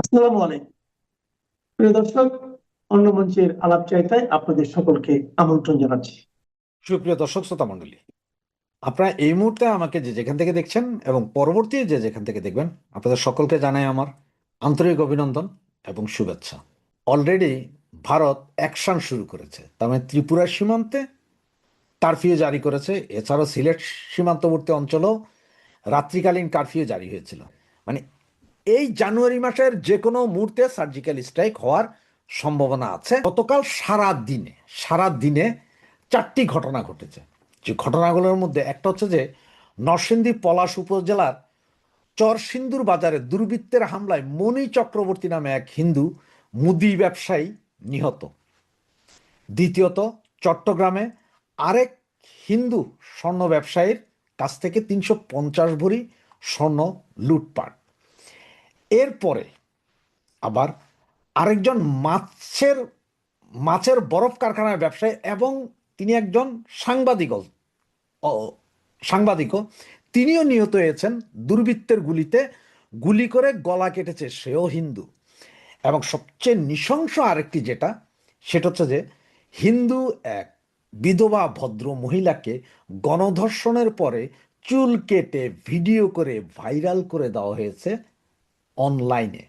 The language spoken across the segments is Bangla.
আসসালামু আলাইকুম প্রিয় দর্শক। অন্য মঞ্চের আলাপচারিতায় আপনাদের সকলকে আমন্ত্রণ জানাচ্ছি। সুপ্রিয় দর্শক শ্রোতা মণ্ডলী, আপনারা এই মুহূর্তে আমাকে যে যেখান থেকে দেখছেন এবং পরবর্তী যে যেখান থেকে দেখবেন, আপনাদের সকলকে জানাই আমার আন্তরিক অভিনন্দন এবং শুভেচ্ছা। অলরেডি ভারত অ্যাকশন শুরু করেছে, তার মানে ত্রিপুরার সীমান্তে কারফিউ জারি করেছে। এছাড়াও সিলেট সীমান্তবর্তী অঞ্চলেও রাত্রিকালীন কারফিউ জারি হয়েছিল। মানে এই জানুয়ারি মাসের যে কোনো মুহূর্তে সার্জিক্যাল স্ট্রাইক হওয়ার সম্ভাবনা আছে। গতকাল সারা দিনে 4টি ঘটনা ঘটেছে। যে ঘটনাগুলোর মধ্যে একটা হচ্ছে যে নরসিংদী পলাশ উপজেলার চরসিন্দুর বাজারে দুর্বৃত্তের হামলায় মণি চক্রবর্তী নামে এক হিন্দু মুদি ব্যবসায়ী নিহত। দ্বিতীয়ত, চট্টগ্রামে আরেক হিন্দু স্বর্ণ ব্যবসায়ীর কাছ থেকে 350 ভরি স্বর্ণ লুটপাট। এরপরে আবার আরেকজন মাছের বরফ কারখানার ব্যবসায়ী এবং তিনি একজন সাংবাদিকও তিনিও নিহত হয়েছেন দুর্বৃত্তের গুলি করে গলা কেটেছে সেও হিন্দু। এবং সবচেয়ে নৃশংস আরেকটি সেটা হচ্ছে যে হিন্দু এক বিধবা ভদ্র মহিলাকে গণধর্ষণের পরে চুল কেটে ভিডিও করে ভাইরাল করে দেওয়া হয়েছে অনলাইনে।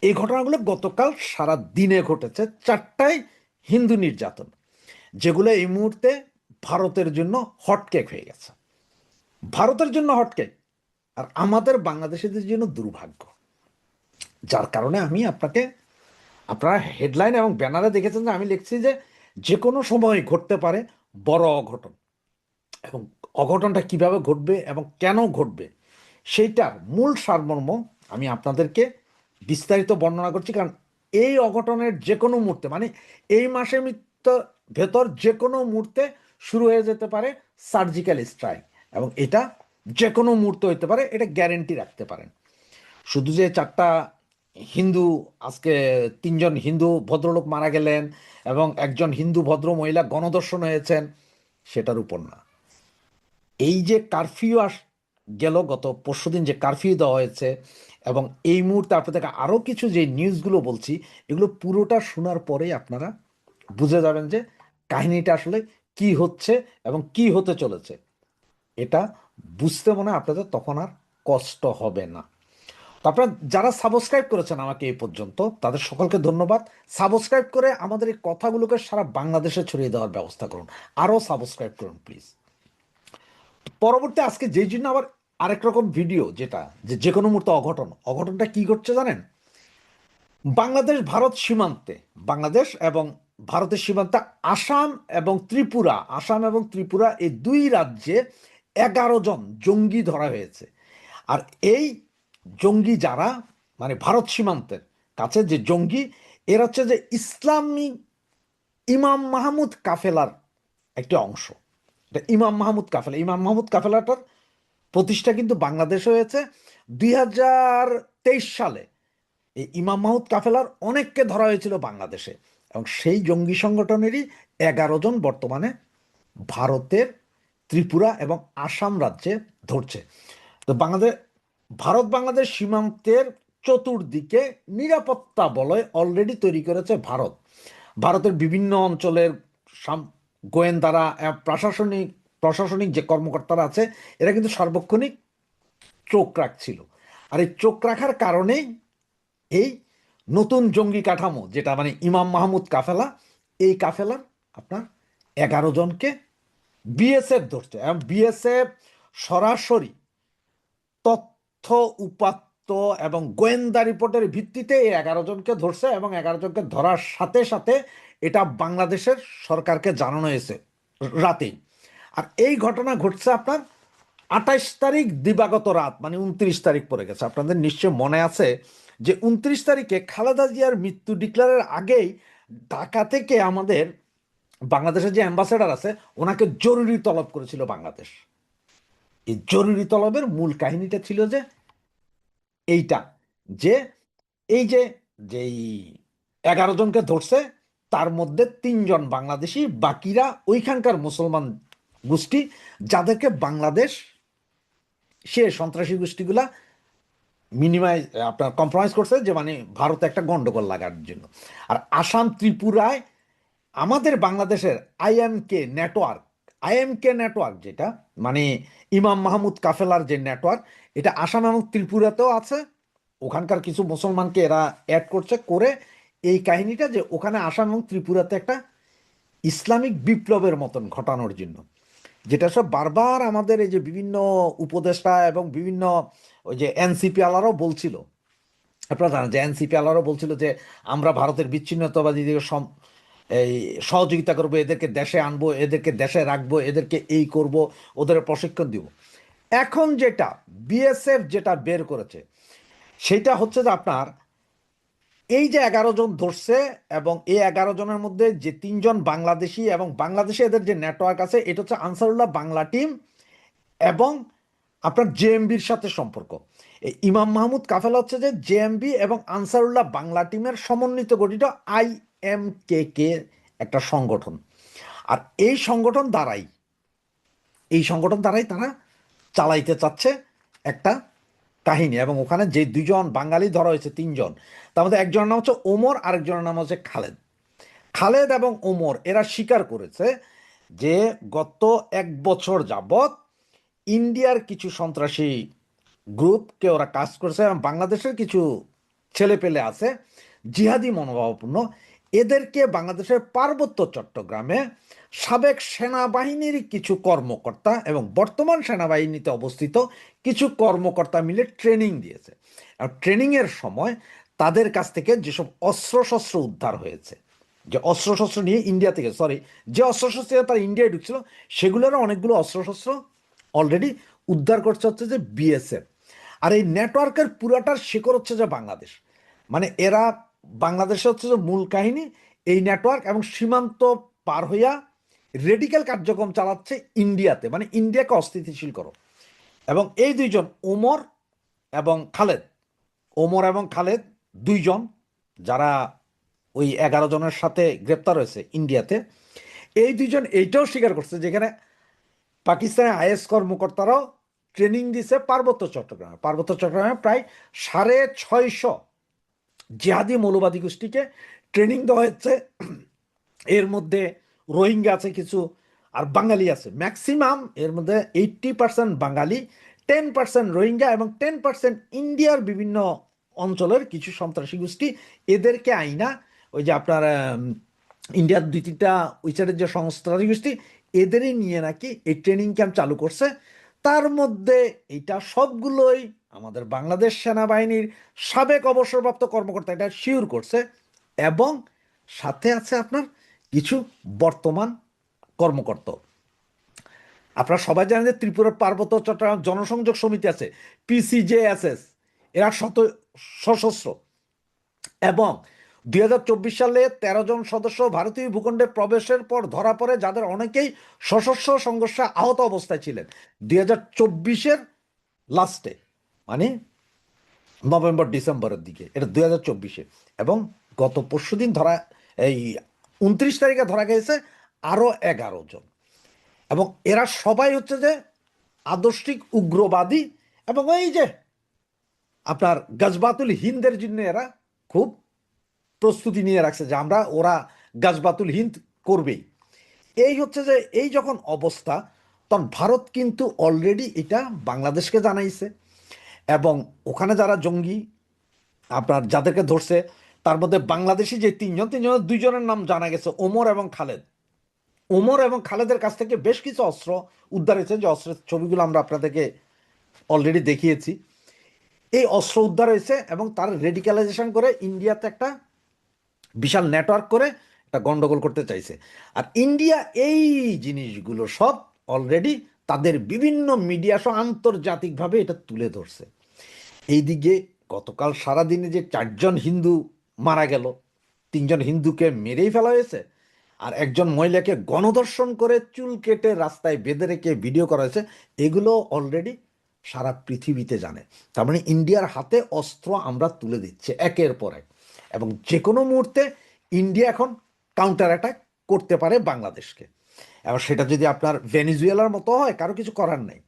এই ঘটনাগুলো গতকাল সারা দিনে ঘটেছে। 4টায় হিন্দু নির্যাতন, যেগুলো এই মুহূর্তে ভারতের জন্য হটকেক হয়ে গেছে। ভারতের জন্য হটকেক, আর আমাদের বাংলাদেশিদের জন্য দুর্ভাগ্য। যার কারণে আমি আপনারা হেডলাইন এবং ব্যানারে দেখেছেন যে আমি লিখছি যে যে কোনো সময় ঘটতে পারে বড় অঘটন, এবং অঘটনটা কিভাবে ঘটবে এবং কেন ঘটবে সেইটার মূল সারমর্ম আমি আপনাদেরকে বিস্তারিত বর্ণনা করছি। কারণ এই অঘটনের যে কোনো মুহূর্তে, মানে এই মাসের ভেতর যে কোনো মুহূর্তে শুরু হয়ে যেতে পারে সার্জিক্যাল স্ট্রাইক, এবং এটা যে কোনো মুহূর্তে হতে পারে, এটা গ্যারেন্টি রাখতে পারেন। শুধু যে 4টা হিন্দু, আজকে 3জন হিন্দু ভদ্রলোক মারা গেলেন এবং একজন হিন্দু ভদ্র মহিলা গণধর্ষণ হয়েছেন, সেটার উপর না। এই যে কারফিউ গেল গত পরশুদিন, যে কারফিউ দেওয়া হয়েছে, এবং এই মুহূর্তে আপনাদেরকে আরও কিছু যে নিউজগুলো বলছি, এগুলো পুরোটা শোনার পরেই আপনারা বুঝে যাবেন যে কাহিনীটা আসলে কি হচ্ছে এবং কি হতে চলেছে। এটা বুঝতে মনে হয় আপনাদের তখন আর কষ্ট হবে না। তো আপনারা যারা সাবস্ক্রাইব করেছেন আমাকে এই পর্যন্ত, তাদের সকলকে ধন্যবাদ। সাবস্ক্রাইব করে আমাদের এই কথাগুলোকে সারা বাংলাদেশে ছড়িয়ে দেওয়ার ব্যবস্থা করুন। আরও সাবস্ক্রাইব করুন প্লিজ। পরবর্তী আজকে যেই জন্য আবার আরেক রকম ভিডিও, যেটা যে কোনো মুহূর্তে অঘটনটা কি ঘটছে জানেন? বাংলাদেশ এবং ভারতের সীমান্তে আসাম এবং ত্রিপুরা এই দুই রাজ্যে 11 জন জঙ্গি ধরা হয়েছে। আর এই জঙ্গি যারা, মানে ভারত সীমান্তের কাছে যে জঙ্গি, এরা হচ্ছে যে ইসলামী ইমাম মাহমুদ কাফেলার একটি অংশ। এটা ইমাম মাহমুদ কাফেলাটার প্রতিষ্ঠা কিন্তু বাংলাদেশে হয়েছে 2023 সালে। এই ইমাম মাহমুদ কাফেলার অনেককে ধরা হয়েছিল বাংলাদেশে, এবং সেই জঙ্গি সংগঠনেরই 11 জন বর্তমানে ভারতের ত্রিপুরা এবং আসাম রাজ্যে ধরছে। তো ভারত বাংলাদেশ সীমান্তের চতুর্দিকে নিরাপত্তা বলয় অলরেডি তৈরি করেছে ভারতের বিভিন্ন অঞ্চলের গোয়েন্দারা, প্রশাসনিক যে কর্মকর্তারা আছে, এরা কিন্তু সার্বক্ষণিক চোখ রাখছিল। আর এই চোখ রাখার কারণেই এই নতুন জঙ্গি কাঠামো, যেটা মানে ইমাম মাহমুদ কাফেলা, এই কাফেলার আপনার 11 জনকে বিএসএফ ধরছে, এবং বিএসএফ সরাসরি তথ্য উপাত্ত এবং গোয়েন্দা রিপোর্টের ভিত্তিতে এই 11 জনকে ধরছে, এবং 11 জনকে ধরার সাথে সাথে এটা বাংলাদেশের সরকারকে জানানো হয়েছে রাতেই। আর এই ঘটনা ঘটছে আপনার 28 তারিখ দিবাগত রাত, মানে 29 তারিখ পড়ে গেছে। আপনাদের নিশ্চয় মনে আছে যে 29 তারিখে খালেদা জিয়ার মৃত্যু ডিক্লারের আগেই ঢাকা থেকে আমাদের বাংলাদেশের যে অ্যাম্বাসেডার আছে, ওনাকে জরুরি তলব করেছিল বাংলাদেশ। এই জরুরি তলবের মূল কাহিনীটা ছিল যে এইটা, যে এই যে যেই 11 জনকে ধরছে, তার মধ্যে 3 জন বাংলাদেশি, বাকিরা ওইখানকার মুসলমান গোষ্ঠী, যাদেরকে বাংলাদেশ সে সন্ত্রাসী গোষ্ঠীগুলা আপনার কম্প্রোমাইজ করছে যে মানে ভারতে একটা গন্ডগোল লাগার জন্য। আর আসাম ত্রিপুরায় আমাদের বাংলাদেশের আইএমকে নেটওয়ার্ক যেটা মানে ইমাম মাহমুদ কাফেলার যে নেটওয়ার্ক, এটা আসাম এবং ত্রিপুরাতেও আছে। ওখানকার কিছু মুসলমানকে এরা অ্যাড করছে করে এই কাহিনীটা যে ওখানে আসাম এবং ত্রিপুরাতে একটা ইসলামিক বিপ্লবের মতন ঘটানোর জন্য, যেটা সব বারবার আমাদের এই যে বিভিন্ন উপদেষ্টা এবং বিভিন্ন ওই যে এনসিপি আলারাও বলছিল। আপনারা জানেন যে এনসিপি আলারাও বলছিল যে আমরা ভারতের বিচ্ছিন্নতাবাদীদের এই সহযোগিতা করবো, এদেরকে দেশে আনবো, এদেরকে দেশে রাখবো, এদেরকে এই করব, ওদের প্রশিক্ষণ দিব। এখন যেটা বিএসএফ যেটা বের করেছে সেটা হচ্ছে যে আপনার এই যে 11 জন ধরছে, এবং এই 11 জনের মধ্যে যে 3 জন বাংলাদেশি, এবং বাংলাদেশে এদের যে নেটওয়ার্ক আছে এটা হচ্ছে আনসারুল্লাহ বাংলা টিম এবং আপনার জেএমবির সাথে সম্পর্ক। এই ইমাম মাহমুদ কাফেলা হচ্ছে যে জেএমবি এবং আনসারুল্লাহ বাংলা টিমের সমন্বিত গঠিত আইএমকে একটা সংগঠন। আর এই সংগঠন দ্বারাই তারা চালাইতে চাচ্ছে একটা কাহিনী। এবং ওখানে যে 2 জন বাঙালি ধরা হয়েছে, 3 জন, তার মধ্যে একজনের নাম হচ্ছে ওমর, আরেকজনের নাম হচ্ছে খালেদ। খালেদ এবং ওমর এরা স্বীকার করেছে যে গত 1 বছর যাবৎ ইন্ডিয়ার কিছু সন্ত্রাসী গ্রুপকে ওরা কাজ করছে, এবং বাংলাদেশের কিছু ছেলে পেলে আছে জিহাদি মনোভাবপূর্ণ, এদেরকে বাংলাদেশের পার্বত্য চট্টগ্রামে সাবেক সেনাবাহিনীর কিছু কর্মকর্তা এবং বর্তমান সেনাবাহিনীতে অবস্থিত কিছু কর্মকর্তা মিলে ট্রেনিং দিয়েছে। আর ট্রেনিংয়ের সময় তাদের কাছ থেকে যেসব অস্ত্রশস্ত্র উদ্ধার হয়েছে, যে অস্ত্রশস্ত্র নিয়ে ইন্ডিয়া থেকে যে অস্ত্রশস্ত্র তারা ইন্ডিয়ায় ঢুকছিল, সেগুলোরও অনেকগুলো অস্ত্রশস্ত্র অলরেডি উদ্ধার করছে হচ্ছে যে বিএসএফ। আর এই নেটওয়ার্কের পুরাটার শিকড় হচ্ছে যে বাংলাদেশ। মানে এরা বাংলাদেশে হচ্ছে যে মূল কাহিনী এই নেটওয়ার্ক, এবং সীমান্ত পার হইয়া রেডিক্যাল কার্যক্রম চালাচ্ছে ইন্ডিয়াতে, মানে ইন্ডিয়াকে অস্থিতিশীল করো। এবং এই 2 জন ওমর এবং খালেদ 2 জন যারা ওই 11 জনের সাথে গ্রেপ্তার হয়েছে ইন্ডিয়াতে, এই 2 জন এইটাও স্বীকার করছে যেখানে পাকিস্তানের আইএস কর্মকর্তারাও ট্রেনিং দিছে পার্বত্য চট্টগ্রামে প্রায় 650 জিহাদি মৌলবাদী গোষ্ঠীকে ট্রেনিং দেওয়া হচ্ছে। এর মধ্যে রোহিঙ্গা আছে কিছু, আর বাঙালি আছে ম্যাক্সিমাম। এর মধ্যে 80% বাঙালি, 10% রোহিঙ্গা এবং 10% ইন্ডিয়ার বিভিন্ন অঞ্চলের কিছু সন্ত্রাসী গোষ্ঠী। এদেরকে আইনা ওই যে আপনার ইন্ডিয়ার 2-3টা ওই সাইডের যে সন্ত্রাসী গোষ্ঠী, এদেরই নিয়ে নাকি এই ট্রেনিং ক্যাম্প চালু করছে। তার মধ্যে এটা সবগুলোই আমাদের বাংলাদেশ সেনাবাহিনীর সাবেক অবসরপ্রাপ্ত কর্মকর্তা এটা শিওর করছে, এবং সাথে আছে আপনার কিছু বর্তমান কর্মকর্তা। আপনারা সবাই জানেন যে ত্রিপুরার পার্বত্য চট্টগ্রাম জনসংযোগ সমিতি আছে, পিসিজেএসএস, এরা সশস্ত্র। এবং 2024 সালে 13 জন সদস্য ভারতীয় ভূখণ্ডে প্রবেশের পর ধরা পড়ে, যাদের অনেকেই সশস্ত্র সংঘর্ষে আহত অবস্থায় ছিলেন 2024-এর লাস্টে, মানে নভেম্বর ডিসেম্বরের দিকে, এটা 2024-এ। এবং গত পরশুদিন এই 29 তারিখে ধরা গেছে আরো 11 জন। এবং এরা সবাই হচ্ছে যে আদর্শিক উগ্রবাদী, এবং ওই যে আপনার গাজবাতুল হিন্দের জন্য এরা খুব প্রস্তুতি নিয়ে রাখছে যে ওরা গাজবাতুল হিন্দ করবেই। এই হচ্ছে যে এই যখন অবস্থা, তখন ভারত কিন্তু অলরেডি এটা বাংলাদেশকে জানাইছে, এবং ওখানে যারা জঙ্গি আপনার যাদেরকে ধরছে তার মধ্যে বাংলাদেশি যে 3 জন, 2 জনের নাম জানা গেছে, ওমর এবং খালেদের কাছ থেকে বেশ কিছু অস্ত্র উদ্ধার হয়েছে, যে অস্ত্রের ছবিগুলো আমরা আপনাদেরকে অলরেডি দেখিয়েছি। এই অস্ত্র উদ্ধার হয়েছে এবং তার রেডিক্যালাইজেশন করে ইন্ডিয়াতে একটা বিশাল নেটওয়ার্ক করে একটা গন্ডগোল করতে চাইছে। আর ইন্ডিয়া এই জিনিসগুলো সব অলরেডি তাদের বিভিন্ন মিডিয়া সহ আন্তর্জাতিকভাবে এটা তুলে ধরছে। এইদিকে গতকাল সারাদিনে যে 4 জন হিন্দু মারা গেল, 3 জন হিন্দুকে মেরেই ফেলা হয়েছে, আর একজন মহিলাকে গণধর্ষণ করে চুল কেটে রাস্তায় বেঁধে রেখে ভিডিও করা হয়েছে, এগুলো অলরেডি সারা পৃথিবীতে জানে। তার মানে ইন্ডিয়ার হাতে অস্ত্র আমরা তুলে দিচ্ছি একের পর এক, এবং যে কোনো মুহূর্তে ইন্ডিয়া এখন কাউন্টার অ্যাটাক করতে পারে বাংলাদেশকে। এবং সেটা যদি আপনার ভেনিজুয়েলার মতো হয়, কারো কিছু করার নেই।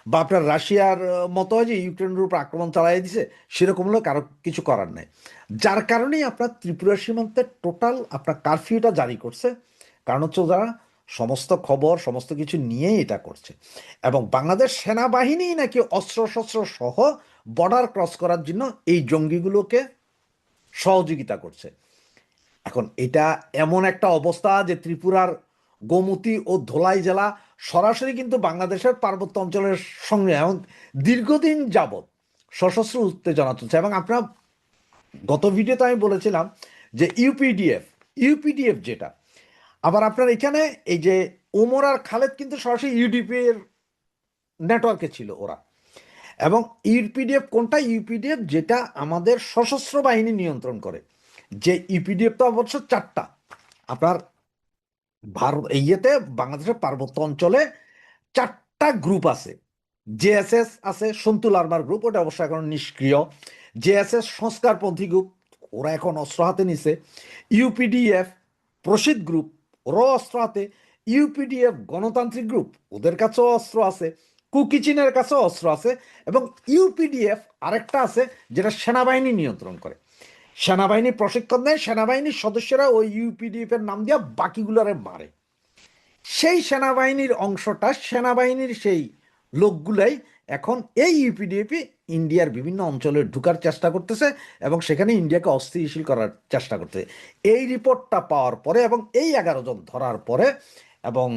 বা আপনার রাশিয়ার মতো হয় যে ইউক্রেনের উপর আক্রমণ চালিয়ে দিছে, সেরকম হলে কারো কিছু করার নেই। যার কারণেই আপনার ত্রিপুরা সীমান্তে টোটাল আপনার কারফিউটা জারি করছে। কারণ হচ্ছে যারা সমস্ত খবর সমস্ত কিছু নিয়েই এটা করছে, এবং বাংলাদেশ সেনাবাহিনী নাকি অস্ত্র শস্ত্র সহ বর্ডার ক্রস করার জন্য এই জঙ্গিগুলোকে সহযোগিতা করছে। এখন এটা এমন একটা অবস্থা যে ত্রিপুরার গোমতী ও ধলাই জেলা সরাসরি কিন্তু বাংলাদেশের পার্বত্য অঞ্চলের সঙ্গে এবং দীর্ঘদিন যাবৎ সশস্ত্র উত্তেজনা চলছে। এবং আপনার গত ভিডিওতে আমি বলেছিলাম যে ইউপিডিএফ যেটা, আবার আপনার এখানে এই যে ওমর আর খালেদ কিন্তু সরাসরি ইউডিপি এর নেটওয়ার্কে ছিল ওরা। এবং ইউপিডিএফ কোনটা? ইউপিডিএফ যেটা আমাদের সশস্ত্র বাহিনী নিয়ন্ত্রণ করে। যে ইউপিডিএফ তো অবশ্য চারটা আপনার ভারত ইয়েতে বাংলাদেশের পার্বত্য অঞ্চলে চারটা গ্রুপ আছে। জেএসএস আছে, সন্তুল আর্মার গ্রুপ, ওটা অবশ্য এখন নিষ্ক্রিয়। জেএসএস সংস্কারপন্থী গ্রুপ, ওরা এখন অস্ত্র হাতে নিছে। ইউপিডিএফ প্রসিদ্ধ গ্রুপ, ওরাও অস্ত্র হাতে। ইউপিডিএফ গণতান্ত্রিক গ্রুপ, ওদের কাছেও অস্ত্র আছে। কুকিচিনের কাছেও অস্ত্র আছে। এবং ইউপিডিএফ আরেকটা আছে যেটা সেনাবাহিনী নিয়ন্ত্রণ করে, সেনাবাহিনী প্রশিক্ষণ দেয়, সেনাবাহিনীর সদস্যরা ওই ইউপিডিএফ এর নাম দিয়ে বাকিগুলোরে মারে। সেই সেনাবাহিনীর অংশটা, সেনাবাহিনীর সেই লোকগুলাই এখন এই ইউপিডিএফই ইন্ডিয়ার বিভিন্ন অঞ্চলে ঢুকার চেষ্টা করতেছে এবং সেখানে ইন্ডিয়াকে অস্থিতিশীল করার চেষ্টা করতেছে। এই রিপোর্টটা পাওয়ার পরে এবং এই 11 জন ধরার পরে, এবং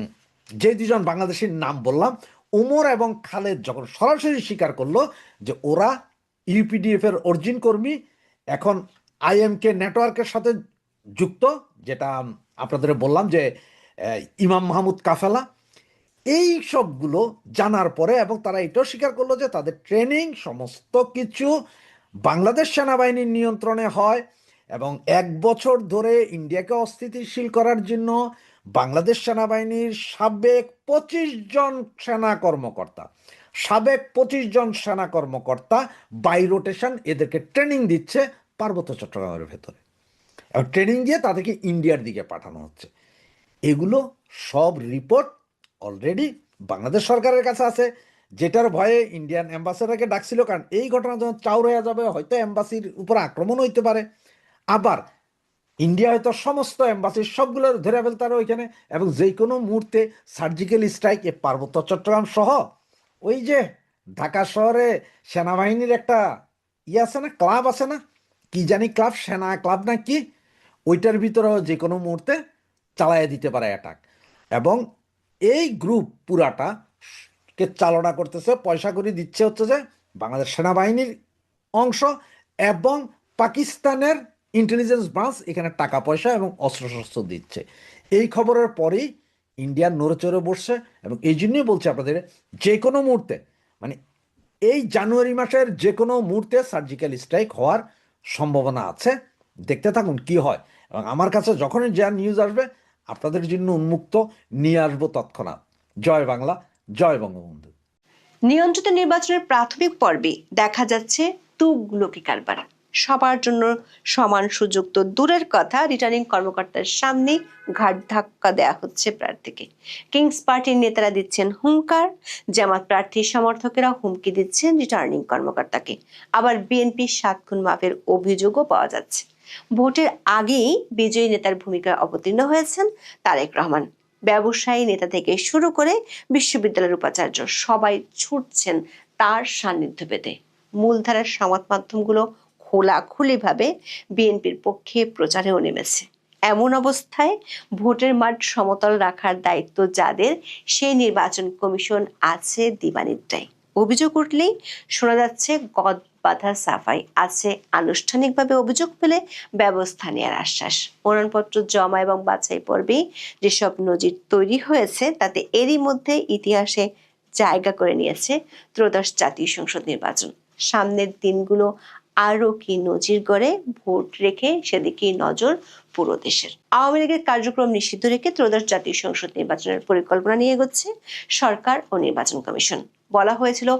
যে দুজন বাংলাদেশের নাম বললাম, ওমর এবং খালেদ যখন সরাসরি স্বীকার করলো যে ওরা ইউপিডিএফ এর অরিজিন কর্মী, এখন আইএমকে নেটওয়ার্কের সাথে যুক্ত, যেটা আপনাদের বললাম যে ইমাম মাহমুদ কাফেলা, এই সবগুলো জানার পরে এবং তারা এটাও স্বীকার করলো যে তাদের ট্রেনিং সমস্ত কিছু বাংলাদেশ সেনাবাহিনীর নিয়ন্ত্রণে হয়, এবং 1 বছর ধরে ইন্ডিয়াকে অস্থিতিশীল করার জন্য বাংলাদেশ সেনাবাহিনীর সাবেক 25 জন সেনা কর্মকর্তা বাই রোটেশন এদেরকে ট্রেনিং দিচ্ছে পার্বত্য চট্টগ্রামের ভেতরে, এবং ট্রেনিং দিয়ে তাদেরকে ইন্ডিয়ার দিকে পাঠানো হচ্ছে। এগুলো সব রিপোর্ট অলরেডি বাংলাদেশ সরকারের কাছে আছে, যেটার ভয়ে ইন্ডিয়ান অ্যাম্বাসেডারকে ডাকছিল, কারণ এই ঘটনা যখন চাউর হয়ে যাবে হয়তো অ্যাম্বাসির উপর আক্রমণ হইতে পারে। আবার ইন্ডিয়া হয়তো সমস্ত অ্যাম্বাসির সবগুলো ধরে ফেলতে পারে ওইখানে, এবং যে কোনো মুহূর্তে সার্জিক্যাল স্ট্রাইক এ পার্বত্য চট্টগ্রাম সহ ওই যে ঢাকা শহরে সেনাবাহিনীর একটা আছে না, ক্লাব আছে না, কি জানি ক্লাব, সেনা ক্লাব না কি, ওইটার ভিতরেও যে কোনো মুহূর্তে চালাইয়া দিতে পারে অ্যাটাক। এবং এই গ্রুপ পুরাটা কে চালনা করতেছে, পয়সা করে দিচ্ছে হচ্ছে যে বাংলাদেশ সেনাবাহিনীর অংশ, এবং পাকিস্তানের ইন্টেলিজেন্স ব্রাঞ্চ এখানে টাকা পয়সা এবং অস্ত্রশস্ত্র দিচ্ছে। এই খবরের পরেই ইন্ডিয়ার নড়েচড়ে বসছে, এবং এই জন্যই বলছে আপনাদের যে কোনো মুহূর্তে, মানে এই জানুয়ারি মাসের যে কোনো মুহূর্তে সার্জিক্যাল স্ট্রাইক হওয়ার সম্ভাবনা আছে। দেখতে থাকুন কি হয়, এবং আমার কাছে যখনই যা নিউজ আসবে আপনাদের জন্য উন্মুক্ত নিয়ে আসবো তৎক্ষণাৎ। জয় বাংলা, জয় বঙ্গবন্ধু। নিয়ন্ত্রিত নির্বাচনের প্রাথমিক পর্বে দেখা যাচ্ছে তুগলকি কারবার। সবার জন্য সমান সুযোগ তো দূরের কথা, রিটার্নিং কর্মকর্তার সামনে ঘাট ধাক্কা দেয়া হচ্ছে প্রার্থীকে। কিংস পার্টির নেতারা দিচ্ছেন হুঙ্কার, জামাত প্রার্থীর সমর্থকেরা হুমকি দিচ্ছেন রিটার্নিং কর্মকর্তাকে। আবার বিএনপি 7 খুন মাফের অভিযোগও পাওয়া যাচ্ছে। ভোটের আগেই বিজয়ী নেতার ভূমিকায় অবতীর্ণ হয়েছেন তারেক রহমান। ব্যবসায়ী নেতা থেকে শুরু করে বিশ্ববিদ্যালয়ের উপাচার্য সবাই ছুটছেন তার সান্নিধ্য পেতে। মূলধারার সংবাদ মাধ্যমগুলো খোলাখুলিভাবে বিএনপির পক্ষে প্রচারেও নেমেছে। এমন অবস্থায় ভোটের মাঠ সমতল রাখার দায়িত্ব যাদের, সেই নির্বাচন কমিশন আছে দিবানিদ্রায়। অভিযোগ উঠলেই শোনা যাচ্ছে গদ বাধা সাফাই, আছে আনুষ্ঠানিকভাবে অভিযোগ পেলে ব্যবস্থা নেওয়ার আশ্বাস। মনোনয়নপত্র জমা এবং বাছাই পর্বে যেসব নজির তৈরি হয়েছে তাতে এরই মধ্যে ইতিহাসে জায়গা করে নিয়েছে ত্রয়োদশ জাতীয় সংসদ নির্বাচন। সামনের দিনগুলো আরো কি নজির গড়ে, ভোট রেখে সেদিকেই নজর পুরো দেশের। আওয়ামী লীগের কার্যক্রম নিষিদ্ধ রেখে ত্রয়োদশ জাতীয় সংসদ নির্বাচনের পরিকল্পনা নিয়ে এগোচ্ছে সরকার ও নির্বাচন কমিশন। বলা হয়েছিল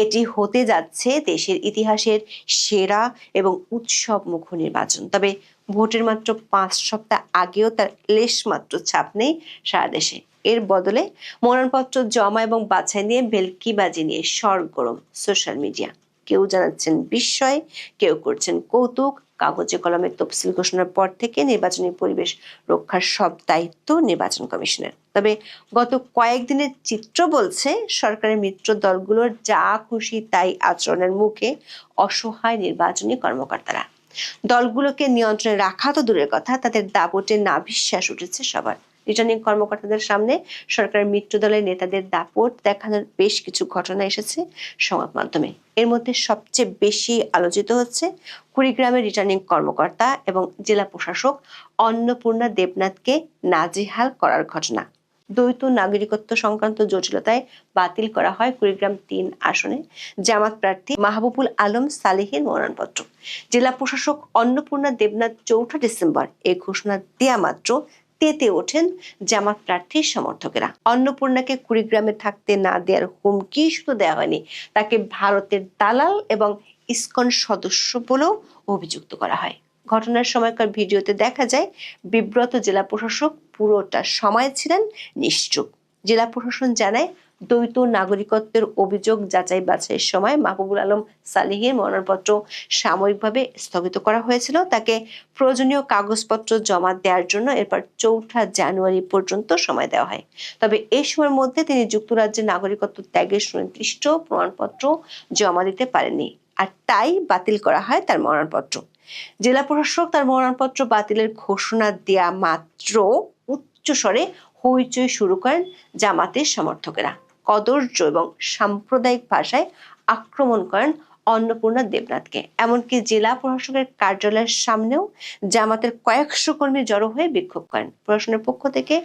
এটি হতে যাচ্ছে দেশের ইতিহাসের সেরা এবং উৎসবমুখ নির্বাচন। তবে ভোটের মাত্র 5 সপ্তাহ আগেও তার লেশমাত্র ছাপ নেই সারা দেশে। এর বদলে মনোনয়নপত্র জমা এবং বাছাই নিয়ে ভেলকিবাজি নিয়ে সরগরম সোশ্যাল মিডিয়া। কেউ জানাচ্ছেন বিস্ময়, কেউ করছেন কৌতুক। কাগজে কলমে তফসিল ঘোষণার পর থেকে নির্বাচনী পরিবেশ রক্ষার সব দায়িত্ব নির্বাচন কমিশনের। তবে গত কয়েকদিনের চিত্র বলছে সরকারের মিত্র দলগুলোর যা খুশি তাই আচরণের মুখে অসহায় নির্বাচনী কর্মকর্তারা। দলগুলোকে নিয়ন্ত্রণে রাখা তো দূরের কথা, তাদের দাপটে নাভিশ্বাস উঠেছে সবার। রিটার্নিং কর্মকর্তাদের সামনে সরকারের মিত্র দলের নেতাদের দাপট দেখানোর বেশ কিছু ঘটনা এসেছে সংবাদ মাধ্যমে। এর মধ্যে সবচেয়ে বেশি আলোচিত হচ্ছে কুড়িগ্রামের রিটার্নিং কর্মকর্তা এবং জেলা প্রশাসক অন্নপূর্ণা দেবনাথকে নাজেহাল করার ঘটনা। দ্বৈত নাগরিকত্ব সংক্রান্ত জটিলতায় বাতিল করা হয় কুড়িগ্রাম ৩ আসনে জামাত প্রার্থী মাহবুবুল আলম সালেহের মনোনয়নপত্র। জেলা প্রশাসক অন্নপূর্ণা দেবনাথ ৪ ডিসেম্বর এই ঘোষণা দেয়া মাত্র তেতে ওঠেন জামাত প্রার্থীর সমর্থকেরা। অন্নপূর্ণাকে কুড়িগ্রামে থাকতে না দেওয়ার হুমকি শুধু দেওয়া হয়নি, তাকে ভারতের দালাল এবং ইসকন সদস্য বলেও অভিযুক্ত করা হয়। ঘটনার সময়কার ভিডিওতে দেখা যায় বিব্রত জেলা প্রশাসক পুরোটা সময় ছিলেন নিশ্চুপ। জেলা প্রশাসন জানায় দ্বৈত নাগরিকত্বের অভিযোগ যাচাই বাছাইয়ের সময় মাহবুবুল আলম সালেহের মনোনয়নপত্র সাময়িকভাবে স্থগিত করা হয়েছিল। তাকে প্রয়োজনীয় কাগজপত্র জমা দেওয়ার জন্য এরপর ৪ জানুয়ারি পর্যন্ত সময় দেওয়া হয়। তবে এই সময়ের মধ্যে তিনি যুক্তরাজ্যের নাগরিকত্ব ত্যাগের সুনির্দিষ্ট প্রমাণপত্র জমা দিতে পারেননি, আর তাই বাতিল করা হয় তার মনোনয়নপত্র। জেলা প্রশাসক তার মনোনয়নপত্র বাতিলের ঘোষণা দেয়া মাত্র উচ্চস্বরে হইচই শুরু করেন জামাতের সমর্থকেরা। কদর্য এবং সাম্প্রদায়িক ভাষায় আক্রমণ করেন অন্নপূর্ণা দেবনাথকে। এমনকি জেলা প্রশাসকের কার্যালয়ের সামনেও জামাতের কয়েকশো কর্মী জড়ো হয়ে বিক্ষোভ করেন। প্রশাসনের পক্ষ থেকে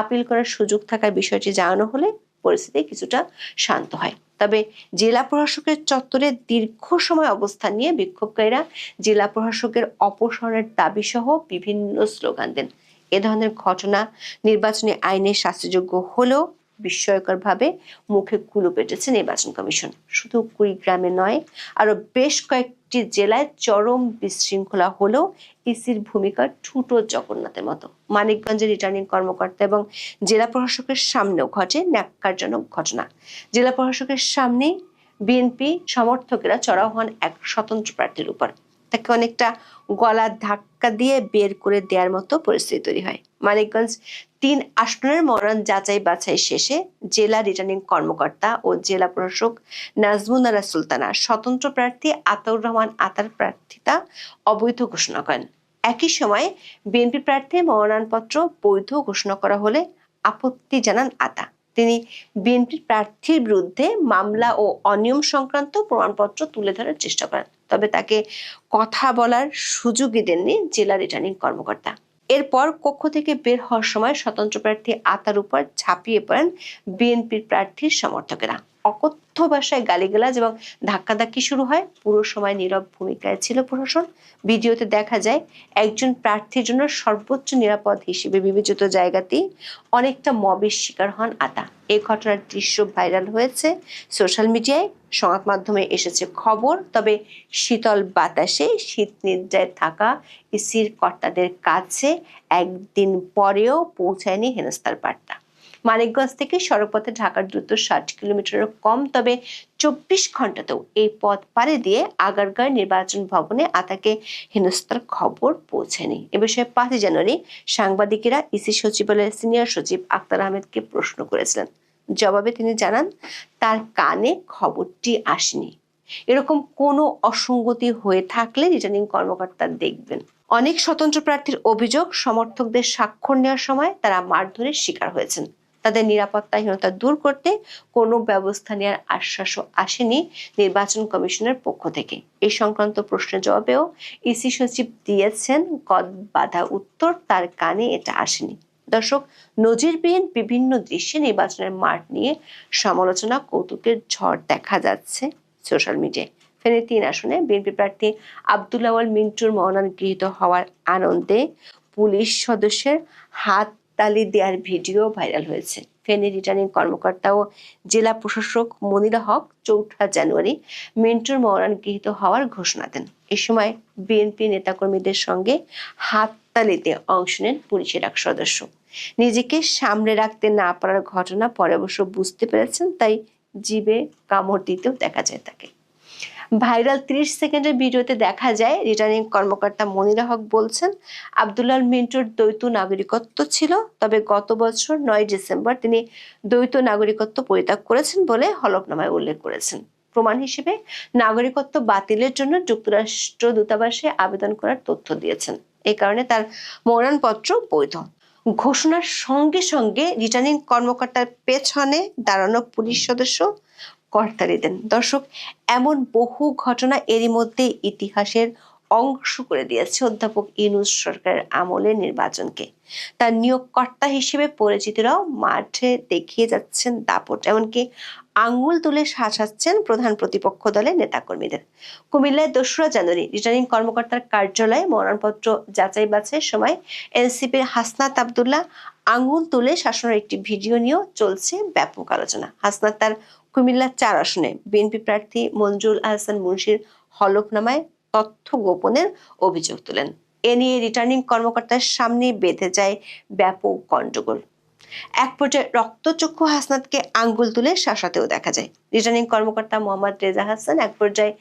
আপিল করার সুযোগ থাকার বিষয়টি জানানো হলে পরিস্থিতি কিছুটা শান্ত হয়। তবে জেলা প্রশাসকের চত্বরে দীর্ঘ সময় অবস্থান নিয়ে বিক্ষোভকারীরা জেলা প্রশাসকের অপসারণের দাবি সহ বিভিন্ন স্লোগান দেন। এ ধরনের ঘটনা নির্বাচনী আইনে শাস্তিযোগ্য হলেও বিস্ময়করভাবে মুখে কুলু পেটেছে নির্বাচন কমিশন। শুধু কুড়িগ্রামে নয়, আরো বেশ কয়েকটি জেলায় চরম বিশৃঙ্খলা হলেও ইসির ভূমিকা ঠুটো জগন্নাথের মতো। মানিকগঞ্জের রিটার্নিং কর্মকর্তা এবং জেলা প্রশাসকের সামনেও ঘটে ন্যাক্কারজনক ঘটনা। জেলা প্রশাসকের সামনে বিএনপি সমর্থকেরা চড়াও হন এক স্বতন্ত্র প্রার্থীর উপর। তাকে অনেকটা গলা ধাক্কা দিয়ে বের করে দেওয়ার মতো পরিস্থিতি তৈরি হয়। মানিকগঞ্জ ৩ আসনের মনোনয়ন যাচাই বাছাই শেষে জেলা রিটার্নিং কর্মকর্তা ও জেলা প্রশাসক নাজমুনারা সুলতানা স্বতন্ত্র প্রার্থী আতাউর রহমান আতার প্রার্থিতা অবৈধ ঘোষণা করেন। একই সময় বিএনপি প্রার্থী মনোনয়নপত্র বৈধ ঘোষণা করা হলে আপত্তি জানান আতা। তিনি বিএনপি প্রার্থীর বিরুদ্ধে মামলা ও অনিয়ম সংক্রান্ত প্রমাণপত্র তুলে ধরার চেষ্টা করেন, তবে তাকে কথা বলার সুযোগই দেননি জেলা রিটার্নিং কর্মকর্তা। এরপর কক্ষ থেকে বের হওয়ার সময় স্বতন্ত্র প্রার্থী আতার উপর ঝাঁপিয়ে পড়েন বিএনপির প্রার্থীর সমর্থকেরা। অকথ্য ভাষায় গালিগালাজ এবং ধাক্কাধাক্কি শুরু হয়। পুরো সময় নীরব ভূমিকায় ছিল প্রশাসন। ভিডিওতে দেখা যায় একজন প্রার্থীর জন্য সর্বোচ্চ নিরাপদ হিসেবে বিবেচিত জায়গাতেই অনেকটা মবের শিকার হন আতা। এই ঘটনার দৃশ্য ভাইরাল হয়েছে সোশ্যাল মিডিয়ায়, সংবাদ মাধ্যমে এসেছে খবর। তবে শীতল বাতাসে শীত নিদ্রায় থাকা ইসির কর্তাদের কাছে একদিন পরেও পৌঁছায়নি হেনস্থার বার্তা। মানিকগঞ্জ থেকে সড়কপথে ঢাকার দূরত্ব ৬০ কিলোমিটারের কম, তবে ২৪ ঘন্টাতেও এই পথ পাড়ি দিয়ে আগারগাঁও নির্বাচন ভবনে আতাকে হেনস্থার খবর পৌঁছেনি। এ বিষয়ে ৫ জানুয়ারি সাংবাদিকেরা ইসি সচিবালয়ের সিনিয়র সচিব আক্তার আহমেদকে প্রশ্ন করেছিলেন। জবাবে তিনি জানান তার কানে খবরটি আসেনি। এরকম কোনো অসঙ্গতি হয়ে থাকলে রিটার্নিং কর্মকর্তা দেখবেন। অনেক স্বতন্ত্র প্রার্থীর অভিযোগ, সমর্থকদের স্বাক্ষর নেওয়ার সময় তারা মারধরের শিকার হয়েছেন। তাদের নিরাপত্তাহীনতা দূর করতে কোনো ব্যবস্থা নেওয়ার আশ্বাসও আসেনি নির্বাচন কমিশনের পক্ষ থেকে। এই সংক্রান্ত প্রশ্নের জবাবেও ইসি সচিব দিয়েছেন গদ বাঁধা উত্তর, তার কানে এটা আসেনি। দর্শক, নজিরবিহীন বিভিন্ন দৃশ্যে নির্বাচনের মাঠ নিয়ে সমালোচনা কৌতুকের ঝড় দেখা যাচ্ছে সোশ্যাল মিডিয়ায়। ফেনী ৩ আসনে বিএনপি প্রার্থী আব্দুল আওয়াল মিন্টুর মনোনয়ন গৃহীত হওয়ার আনন্দে পুলিশ সদস্যের হাত তালি দেওয়ার ভিডিও ভাইরাল হয়েছে। ফেনী রিটার্নিং কর্মকর্তা ও জেলা প্রশাসক মনিরা হক ৪ জানুয়ারি মিন্টুর মনোনয়ন গৃহীত হওয়ার ঘোষণা দেন। এ সময় বিএনপি নেতাকর্মীদের সঙ্গে হাততালিতে অংশ নেন পুলিশের এক সদস্য। নিজেকে সামলে রাখতে না পারার ঘটনা পরে অবশ্য বুঝতে পেরেছেন, তাই জিভে কামড় দিতেও দেখা যায় তাকে। ভাইরাল 30 সেকেন্ডের ভিডিওতে দেখা যায় রিটার্নিং কর্মকর্তা মনিরা হক বলছেন, আব্দুল্লাহ মিন্টুর দ্বৈত নাগরিকত্ব ছিল, তবে গত বছর 9 ডিসেম্বর তিনি দ্বৈত নাগরিকত্ব পরিত্যাগ করেছেন বলে হলফনামায় উল্লেখ করেছেন। প্রমাণ হিসেবে নাগরিকত্ব বাতিলের জন্য যুক্তরাষ্ট্র দূতাবাসে আবেদন করার তথ্য দিয়েছেন। এই কারণে তার মনোনয়নপত্র বৈধ। ঘোষণার সঙ্গে সঙ্গে রিটার্নিং কর্মকর্তার পেছনে দাঁড়ানো পুলিশ সদস্য করতালি দেন। দর্শক, এমন বহু ঘটনা এরই মধ্যে ইতিহাসের অংশ করে দিয়েছে অধ্যাপক ইউনূস সরকারের আমলের নির্বাচনকে। তার নিয়োগকর্তা হিসেবে পরিচিতরাও মাঠে দেখিয়ে যাচ্ছেন দাপট, এমনকি আঙ্গুল তুলে শাসাচ্ছেন প্রধান প্রতিপক্ষ দলের নেতাকর্মীদের। কুমিল্লায় 2রা জানুয়ারি রিটার্নিং কর্মকর্তার কার্যালয়ে মনোনয়নপত্র যাচাই বাছাইয়ের সময় এনসিপির হাসনাত আব্দুল্লাহ আঙ্গুল তুলে শাসনের একটি ভিডিও নিয়েও চলছে ব্যাপক আলোচনা। হাসনাত তার কুমিল্লা 4 আসনে বিএনপি প্রার্থী মঞ্জুরুল আহসান মুন্সির হলফনামায় তথ্য গোপনের অভিযোগ তোলেন। এ নিয়ে রিটার্নিং কর্মকর্তার সামনে বেঁধে যায় ব্যাপক গন্ডগোল। এক পর্যায়ে রক্তচক্ষু হাসনাতকে আঙ্গুল তুলে শাসাতেও দেখা যায়। রিটার্নিং কর্মকর্তা মোহাম্মদ রেজা হাসান এক পর্যায়ে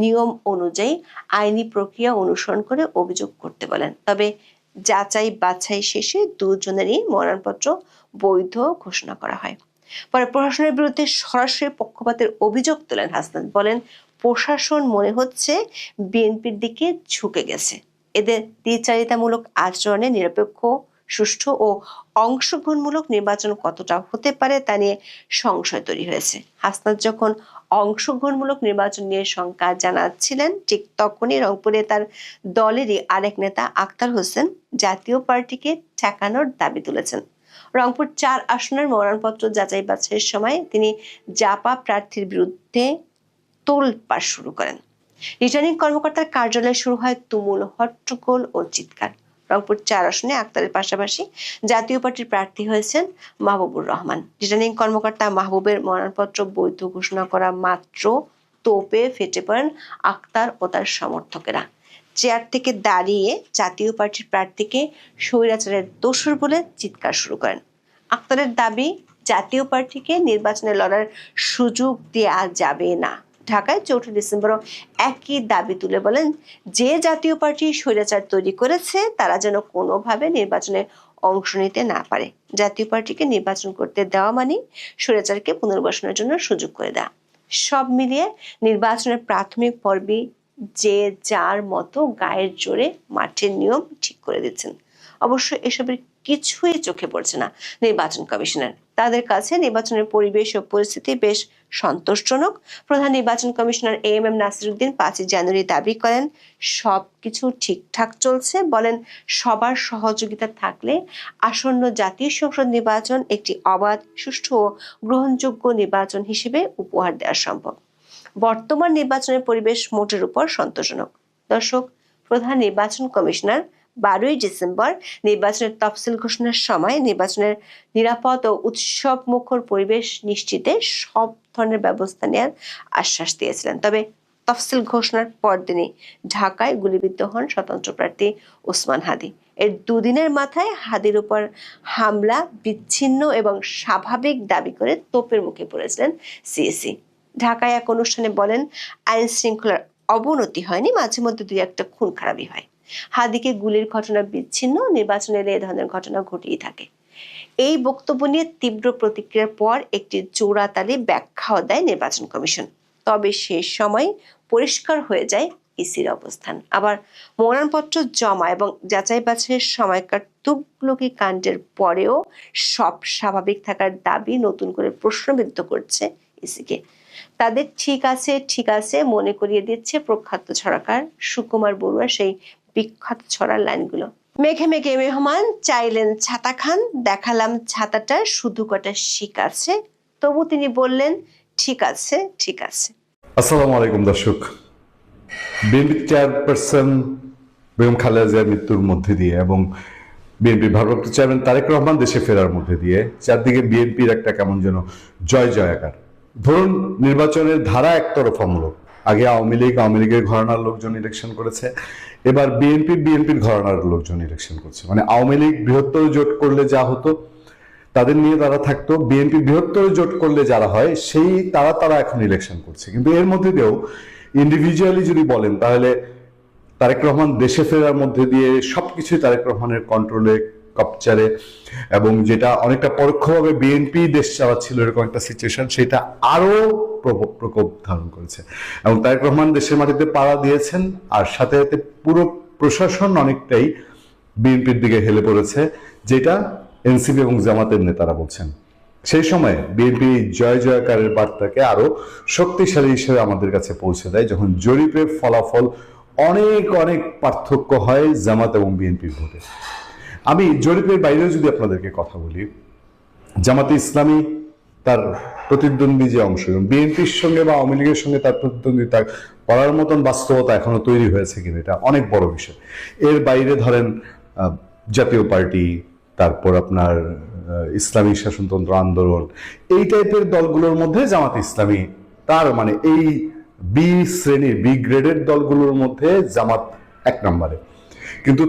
নিয়ম অনুযায়ী আইনি প্রক্রিয়া অনুসরণ করে অভিযোগ করতে বলেন, তবে যাচাই বাছাই শেষে দুজনেরই মনোনয়নপত্র বৈধ ঘোষণা করা হয়। পরে প্রশাসনের বিরুদ্ধে সরাসরি পক্ষপাতের অভিযোগ তোলেন হাসনাত। বলেন, প্রশাসন মনে হচ্ছে বিএনপির দিকে ঝুঁকে গেছে। এদের দ্বিচারিতামূলক আচরণে নিরপেক্ষ, সুষ্ঠু ও অংশগ্রহণমূলক নির্বাচন কতটা হতে পারে তা নিয়ে সংশয় তৈরি হয়েছে। হাসনাত যখন অংশগ্রহণমূলক নির্বাচন নিয়ে শঙ্কা জানাচ্ছিলেন, ঠিক তখনই রংপুরে তার দলেরই আরেক নেতা আক্তার হোসেন জাতীয় পার্টিকে ঠেকানোর দাবি তুলেছেন। রংপুর 4 আসনের মনোনয়নপত্র যাচাই বাছাইয়ের সময় তিনি জাপা প্রার্থীর বিরুদ্ধে তোলপাড় শুরু করেন। রিটার্নিং কর্মকর্তার কার্যালয়ে শুরু হয় তুমুল হট্টগোল ও চিৎকার। রংপুর 4 আসনে আক্তারের পাশাপাশি জাতীয় পার্টির প্রার্থী হয়েছেন মাহবুবুর রহমান। রিটার্নিং কর্মকর্তা মাহবুবের মনোনয়নপত্র বৈধ ঘোষণা করা মাত্র তোপে ফেটে পড়েন আক্তার ও তার সমর্থকেরা। চেয়ার থেকে দাঁড়িয়ে জাতীয় পার্টির প্রার্থীকে স্বৈরাচারের দোসর বলে চিৎকার শুরু করেন। আক্তারের দাবি, জাতীয় পার্টিকে নির্বাচনে লড়ার সুযোগ দেওয়া যাবে না। ঢাকায় 4 ডিসেম্বরও একই দাবি তুলে বলেন, যে জাতীয় পার্টি স্বৈরাচার তৈরি করেছে তারা যেন কোনোভাবে নির্বাচনে অংশ নিতে না পারে। জাতীয় পার্টিকে নির্বাচন করতে দেওয়া মানে স্বৈরাচারকে পুনর্বাসনের জন্য সুযোগ করে দেওয়া। সব মিলিয়ে নির্বাচনের প্রাথমিক পর্বে যে যার মতো গায়ের জোরে মাঠের নিয়ম ঠিক করে দিচ্ছেন। অবশ্য এসবের কিছুই চোখে পড়ছে না নির্বাচন কমিশনের। তাদের কাছে নির্বাচনের পরিবেশ ও পরিস্থিতি বেশ সন্তোষজনক। প্রধান নির্বাচন কমিশনার এএমএম নাসিরউদ্দিন 5 জানুয়ারি দাবি করেন, সবকিছু ঠিকঠাক চলছে। বলেন, সবার সহযোগিতা থাকলে আসন্ন জাতীয় সংসদ নির্বাচন একটি অবাধ, সুষ্ঠু ও গ্রহণযোগ্য নির্বাচন হিসেবে উপহার দেওয়া সম্ভব। বর্তমান নির্বাচনের পরিবেশ মোটের উপর সন্তোষজনক। দর্শক, প্রধান নির্বাচন কমিশনার 12 ডিসেম্বর নির্বাচনের তফসিল ঘোষণার সময় নির্বাচনের নিরাপদ ও উৎসব মুখর পরিবেশ নিশ্চিতে সব ধরনের ব্যবস্থা নেওয়ার আশ্বাস দিয়েছিলেন। তবে তফসিল ঘোষণার পরদিনই ঢাকায় গুলিবিদ্ধ হন স্বতন্ত্র প্রার্থী ওসমান হাদি। এর 2 দিনের মাথায় হাদির উপর হামলা বিচ্ছিন্ন এবং স্বাভাবিক দাবি করে তোপের মুখে পড়েছিলেন সিএসি। ঢাকায় এক অনুষ্ঠানে বলেন, আইন শৃঙ্খলার অবনতি হয়নি, মাঝে মধ্যে 2-1টা খুন খারাপি হয়। হাদিকে গুলির ঘটনা বিচ্ছিন্ন, নির্বাচনে এ ধরনের ঘটনা ঘটেই থাকে। এই বক্তব্য নিয়ে তীব্র প্রতিক্রিয়ার পর একটি জোড়াতালি ব্যাখ্যাও দেয় নির্বাচন কমিশন। তবে শেষ সময় পরিষ্কার হয়ে যায় ইসির অবস্থান। আবার মনোনয়নপত্র জমা এবং যাচাই বাছাইয়ের সময়কার তুগলকি কাণ্ডের পরেও সব স্বাভাবিক থাকার দাবি নতুন করে প্রশ্নবিদ্ধ করছে ইসিকে। তাদের ঠিক আছে মনে করিয়ে দিচ্ছে প্রখ্যাত ছড়াকার সুকুমার বড়ুয়া সেই বিখ্যাত ছড়ার লাইনগুলো। মেঘে মেঘে মেহমান চাইলেন ছাতা খান, দেখালাম ছাতাটা শুধু কটা শিক আছে, তবু তিনি বললেন ঠিক আছে। আসসালামু আলাইকুম দর্শক। বিএনপি চেয়ারপারসন বেগম খালেদা জিয়ার মৃত্যুর মধ্যে দিয়ে এবং বিএনপি ভারপ্রাপ্ত চেয়ারম্যান তারেক রহমান দেশে ফেরার মধ্যে দিয়ে চারদিকে বিএনপির একটা কেমন যেন জয় জয়াকার। ধরুন নির্বাচনের ধারা একতরফামূলক, আগে আওয়ামী লীগের ঘরানার লোকজন ইলেকশন করেছে, এবার বিএনপির ঘরানার লোকজন ইলেকশন করছে। মানে আওয়ামী লীগ বৃহত্তর জোট করলে যা হতো তাদের নিয়ে তারা থাকতো, বিএনপি বৃহত্তর জোট করলে যারা হয় সেই তারা এখন ইলেকশন করছে। কিন্তু এর মধ্যে দিয়েও ইন্ডিভিজুয়ালি যদি বলেন তাহলে তারেক রহমান দেশে ফেরার মধ্যে দিয়ে সবকিছুই তারেক রহমানের কন্ট্রোলে, কপচারে, এবং যেটা অনেকটা পরোক্ষভাবে বিএনপি দেশ চালাচ্ছিল এরকম একটা সিচুয়েশন, সেটা আরো প্রকোপ ধারণ করেছে। এবং তারেক রহমান দেশের মাটিতে পাড়া দিয়েছেন, আর সাথে সাথে পুরো প্রশাসন অনেকটাই বিএনপির দিকে হেলে পড়েছে, যেটা এনসিপি এবং জামাতের নেতারা বলছেন। সেই সময় বিএনপি জয় জয়কারের বার্তাকে আরো শক্তিশালী হিসেবে আমাদের কাছে পৌঁছে দেয় যখন জরিপের ফলাফল অনেক অনেক পার্থক্য হয় জামাত এবং বিএনপির ভোটে। আমি জরিপের বাইরেও যদি আপনাদেরকে কথা বলি, জামাতে ইসলামী তার প্রতিদ্বন্দ্বী যে অংশ, বিএনপির সঙ্গে বা আওয়ামী লীগের সঙ্গে তার প্রতিদ্বন্দ্বিতা করার মতন বাস্তবতা এখনো তৈরি হয়েছে কিনা এটা অনেক বড় বিষয়। এর বাইরে ধরেন জাতীয় পার্টি, তারপর আপনার ইসলামী শাসনতন্ত্র আন্দোলন, এই টাইপের দলগুলোর মধ্যে জামাত ইসলামী তার মানে এই বি শ্রেণীর, বি গ্রেডের দলগুলোর মধ্যে জামাত এক নম্বরে। কিন্তু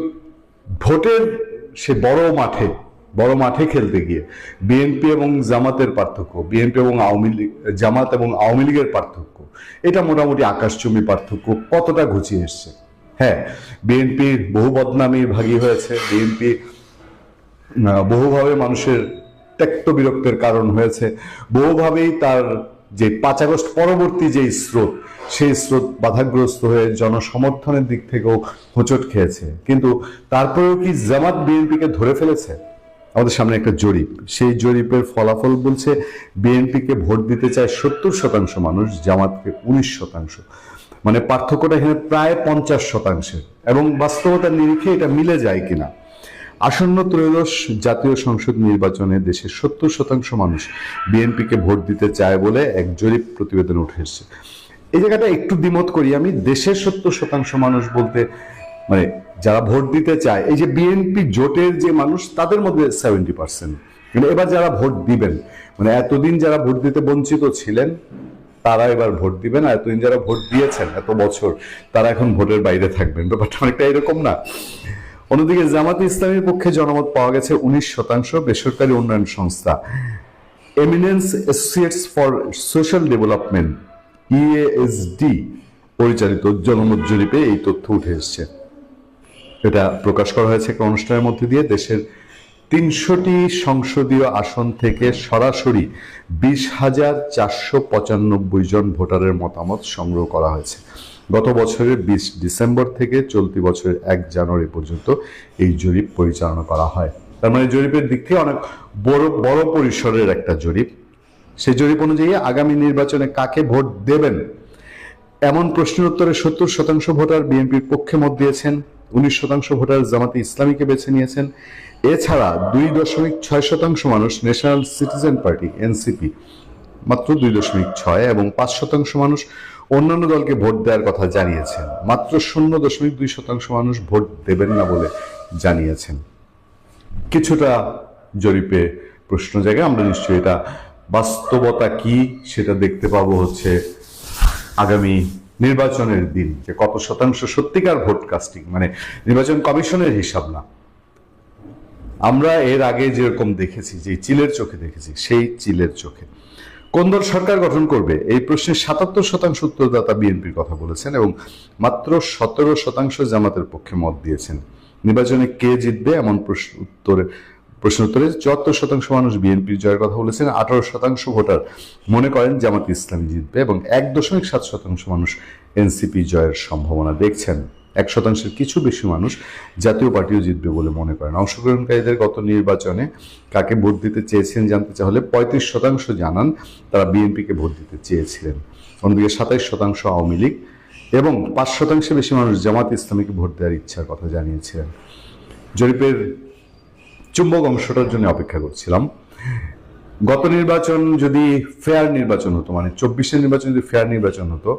ভোটের সে বড় মাঠে খেলতে গিয়ে বিএনপি এবং জামাতের পার্থক্য, বিএনপি এবং জামাত এবং আওয়ামী লীগের পার্থক্য, এটা মোটামুটি আকাশচুম্বী পার্থক্য কতটা ঘুচিয়ে এসছে। হ্যাঁ, বিএনপির বহু বদনামির ভাগী হয়েছে, বিএনপি বহুভাবে মানুষের ত্যক্ত বিরক্তের কারণ হয়েছে, বহুভাবেই তার যে 5 আগস্ট পরবর্তী যে স্রোত, সেই স্রোত বাধাগ্রস্ত হয়ে জনসমর্থনের দিক থেকেও হোঁচট খেয়েছে। কিন্তু তারপরেও কি জামাত বিএনপিকে ধরে ফেলেছে? আমাদের সামনে একটা জরিপ, সেই জরিপের ফলাফল বলছে বিএনপিকে ভোট দিতে চায় 70% মানুষ, জামাতকে 19%। মানে পার্থক্যটা এখানে প্রায় 50%। এবং বাস্তবতার নিরিখে এটা মিলে যায় কিনা, আসন্ন ত্রয়োদশ জাতীয় সংসদ নির্বাচনে দেশের 70% মানুষ বিএনপিকে ভোট দিতে চায় বলে এক জরিপ প্রতিবেদন উঠে এসেছে। এই জায়গাটা একটু দ্বিমত করি আমি। দেশের 70% মানুষ বলতে মানে যারা ভোট দিতে চায়, এই যে বিএনপি জোটের যে মানুষ তাদের মধ্যে 70%। কিন্তু এবার যারা ভোট দিবেন, মানে এতদিন যারা ভোট দিতে বঞ্চিত ছিলেন তারা এবার ভোট দিবেন, আর এতদিন যারা ভোট দিয়েছেন এত বছর তারা এখন ভোটের বাইরে থাকবেন। ব্যাপারটা অনেকটা এরকম না? অন্যদিকে জামাতে ইসলামীর পক্ষে জনমত পাওয়া গেছে 19%। বেসরকারি উন্নয়ন সংস্থা eminence associates for social development EASD পরিচালিত জনমত জরিপে এই তথ্য উঠে এসেছে। এটা প্রকাশ করা হয়েছে একটা অনুষ্ঠানের মধ্যে দিয়ে। দেশের 300টি সংসদীয় আসন থেকে সরাসরি 20,495 জন ভোটারের মতামত সংগ্রহ করা হয়েছে। গত বছরের 20 ডিসেম্বর থেকে চলতি বছরের 1 জানুয়ারি পর্যন্ত এই জরিপ পরিচালনা করা হয়। তার মানে জরিপের দিক থেকে অনেক বড় পরিসরের একটা জরিপ। সেই জরিপ অনুযায়ী আগামী নির্বাচনে কাকে ভোট দেবেন এমন প্রশ্নের উত্তরে 70% ভোটার বিএনপির পক্ষে মত দিয়েছেন, 19% ভোটার জামাতে ইসলামীকে বেছে নিয়েছেন। এছাড়া 2.6% মানুষ ন্যাশনাল সিটিজেন পার্টি এনসিপি, মাত্র 2.6, এবং 5% মানুষ অন্যান্য দলকে ভোট দেওয়ার কথা জানিয়েছেন। মাত্র 0.2% মানুষ ভোট দেবেন না বলে জানিয়েছেন। কিছুটা জরিপে প্রশ্ন জায়গায় আমরা নিশ্চয়ই এটা বাস্তবতা কি সেটা দেখতে পাবো হচ্ছে আগামী নির্বাচনের দিন, যে কত শতাংশ সত্যিকার ভোট কাস্টিং, মানে নির্বাচন কমিশনের হিসাব না। আমরা এর আগে যেরকম দেখেছি, যে চিলের চোখে দেখেছি, সেই চিলের চোখে কোন দল সরকার গঠন করবে এই প্রশ্নে 77% উত্তরদাতা বিএনপির কথা বলেছেন এবং মাত্র 17% জামাতের পক্ষে মত দিয়েছেন। নির্বাচনে কে জিতবে এমন প্রশ্ন উত্তরে 74% মানুষ বিএনপির জয়ের কথা বলেছেন। 18% ভোটার মনে করেন জামাত ইসলামী জিতবে এবং 1.7% মানুষ এনসিপি জয়ের সম্ভাবনা দেখছেন। 1%-এর কিছু বেশি মানুষ জাতীয় পার্টিও জিতবে বলে মনে করেন। অংশগ্রহণকারীদের গত নির্বাচনে কাকে ভোট দিতে চেয়েছেন জানতে চাইলে 35% জানান তারা বিএনপিকে ভোট দিতে চেয়েছিলেন। অন্যদিকে 27% আওয়ামী লীগ এবং 5%-এর বেশি মানুষ জামাত ইসলামীকে ভোট দেওয়ার ইচ্ছার কথা জানিয়েছিলেন। জরিপের চুম্বক অংশটার জন্য অপেক্ষা করছিলাম। গত নির্বাচন যদি ফেয়ার নির্বাচন হতো, মানে 24-এর নির্বাচন যদি ফেয়ার নির্বাচন হতো,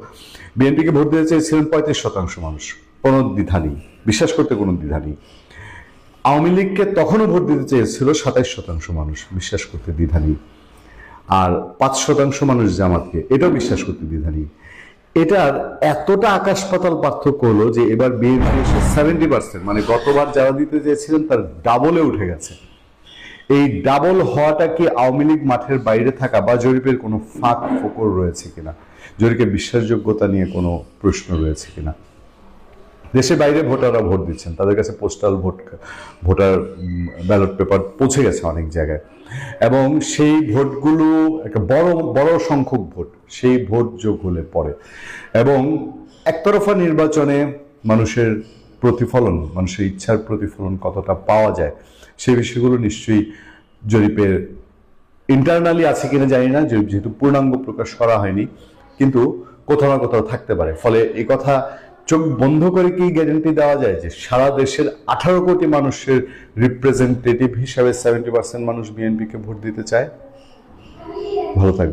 বিএনপিকে ভোট দিতে চেয়েছিলেন 35% মানুষ, কোনো দ্বিধা নেই, বিশ্বাস করতে কোনো দ্বিধা নেই। আওয়ামী লীগকে তখনও ভোট দিতে চেয়েছিল 27% মানুষ, বিশ্বাস করতে দ্বিধা নেই। আর 5% মানুষ জামাতকে, এটাও বিশ্বাস করতে দ্বিধা নেই। এটার এতটা আকাশ পাতাল পার্থক্য হলো যে এবার বিএনপি 70%, মানে গতবার যারা দিতে চেয়েছিলেন তার ডাবলে উঠে গেছে। এই ডাবল হওয়াটা কি আওয়ামী লীগ মাঠের বাইরে থাকা বা জরিপের কোনো ফাঁক ফোকর রয়েছে কিনা, জরিপের বিশ্বাসযোগ্যতা নিয়ে কোনো প্রশ্ন রয়েছে কিনা? দেশের বাইরে ভোটাররা ভোট দিচ্ছেন, তাদের কাছে পোস্টাল ভোটার ব্যালট পেপার পৌঁছে গেছে অনেক জায়গায়, এবং সেই ভোটগুলো একটা বড় বড় সংখ্যক ভোট, সেই ভোট যোগ হলে পরে এবং একতরফা নির্বাচনে মানুষের প্রতিফলন, মানুষের ইচ্ছার প্রতিফলন কতটা পাওয়া যায় সেই বিষয়গুলো নিশ্চয়ই জরিপের ইন্টারনালি আছে কিনা জানি না, যেহেতু পূর্ণাঙ্গ প্রকাশ করা হয়নি, কিন্তু কোথাও না কোথাও থাকতে পারে। ফলে এই কথা চোখ বন্ধ করে কি গ্যারান্টি দেওয়া যায় যে সারা দেশের 18 কোটি মানুষের রিপ্রেজেন্টেটিভ হিসাবে 70% মানুষ বিএনপিকে ভোট দিতে চায়? ভালো থাকবে।